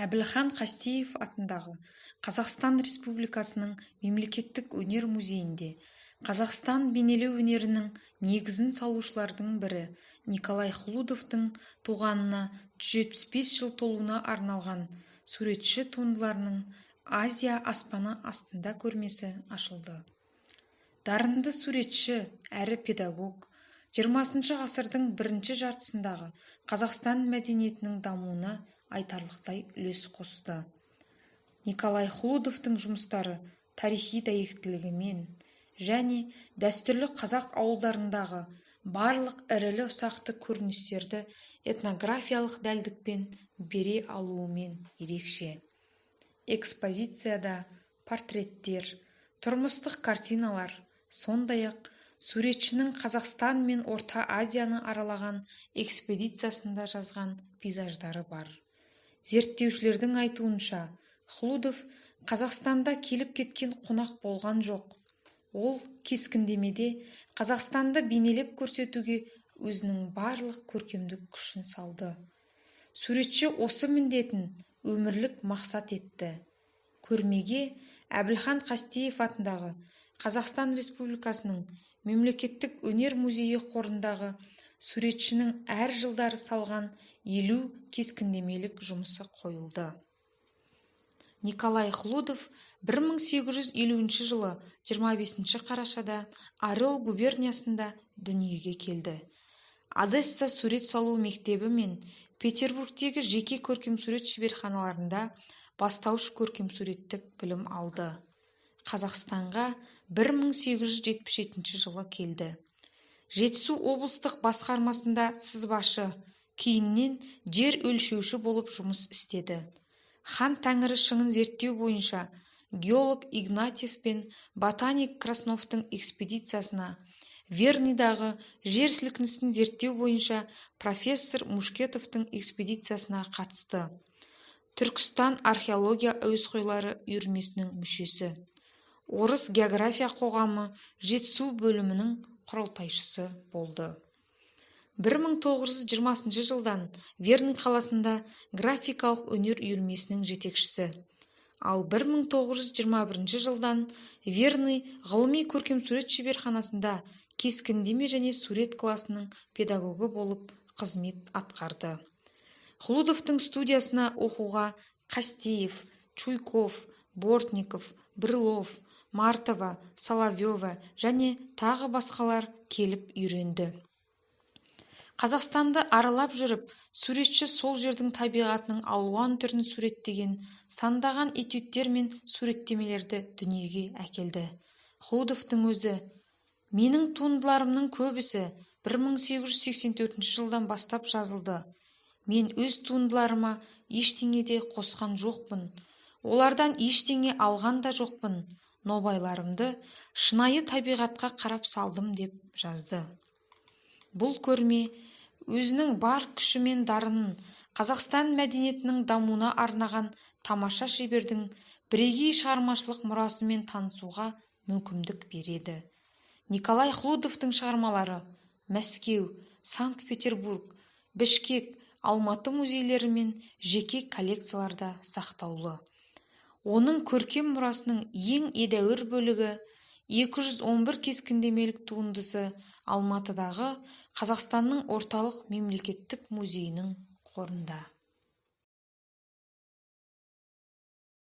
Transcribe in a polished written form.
Әбілхан Қастеев атындағы Қазақстан Республикасының Мемлекеттік өнер музейінде Қазақстан бейнелеу өнерінің негізін салушылардың бірі Николай Хлудовтың туғанына 175 жыл толуына арналған суретші туындыларының Азия аспаны астында көрмесі ашылды. Дарынды суретші әрі педагог 20 ғасырдың бірінші жартысындағы Қазақстан мәдениетінің дамуына айтарлықтай үлес қосты. Николай Хлудовтың жұмыстары тарихи дәйектілігімен және дәстүрлі қазақ ауылдарындағы барлық ірілі-ұсақты көріністерді этнографиялық дәлдікпен бере алуымен ерекше. Экспозицияда портреттер, тұрмыстық картиналар, сондай-ақ суретшінің Қазақстан мен Орта Азияны аралаған экспедициясында жазған пейзаждары бар. Зерттеушілердің айтуынша, Хлудов Қазақстанда келіп кеткен қонақ болған жоқ. Ол кескіндемеде Қазақстанды бейнелеп көрсетуге өзінің барлық көркемдік күшін салды. Суретші осы міндетін өмірлік мақсат етті. Көрмеге Әбілхан Қастеев атындағы Қазақстан Республикасының Мемлекеттік өнер музейі қорындағы суретшінің әр жылдары салған 50 кескіндемелік жұмысы қойылды. Николай Хлудов 1850 жылы 25 қарашада Орел губерниясында дүниеге келді. Одесса сурет салу мектебі мен Петербургтегі жеке көркемсурет шеберханаларында бастауыш көркемсуреттік білім алды. Қазақстанға 1877 жылы келді. Жетісу облыстық басқармасында сызбашы, кейіннен жер өлшеуші болып жұмыс істеді. Хан Тәңірі шыңын зерттеу бойынша геолог Игнатьев пен ботаник Красновтың экспедициясына, Верныйдағы жер сілкінісін зерттеу бойынша профессор Мушкетовтың экспедициясына қатысты. Түркістан археология әуесқойлары үйірмесінің мүшесі. Орыс география қоғамы Жетісу бөлімінің құрылтайшысы болды. 1920 жылдан Верный қаласында графикалық өнер үйірмесінің жетекшісі. Ал 1921 жылдан Верный ғылыми көркемсурет шеберханасында кескіндеме және сурет класының педагогі болып қызмет атқарды. Хлудовтың студиясына оқуға Қастеев, Чуйков, Бортников, Брылов, Мартова, Соловьева және тағы басқалар келіп үйренді. Қазақстанды аралап жүріп, суретші сол жердің табиғатының алуан түрін суреттеген сандаған этюдтер мен суреттемелерді дүниеге әкелді. Хлудовтың өзі: «Менің туындыларымның көбісі 1884 жылдан бастап жазылды. Мен өз туындыларыма ештеңеде қосқан жоқпын. Олардан ештеңе алған да жоқпын. Нобайларымды шынайы табиғатқа қарап салдым», деп жазды. Бұл көрме өзінің бар күші мен дарынын Қазақстан мәдениетінің дамуына арнаған тамаша шебердің бірегей шығармашылық мұрасымен танысуға мүмкіндік береді. Николай Хлудовтың шығармалары Мәскеу, Санкт-Петербург, Бішкек, Алматы музейлері мен жеке коллекцияларда сақтаулы. Оның көркем мұрасының ең едәуір бөлігі 211 кескіндемелік туындысы Алматыдағы Қазақстанның орталық мемлекеттік музейінің қорында.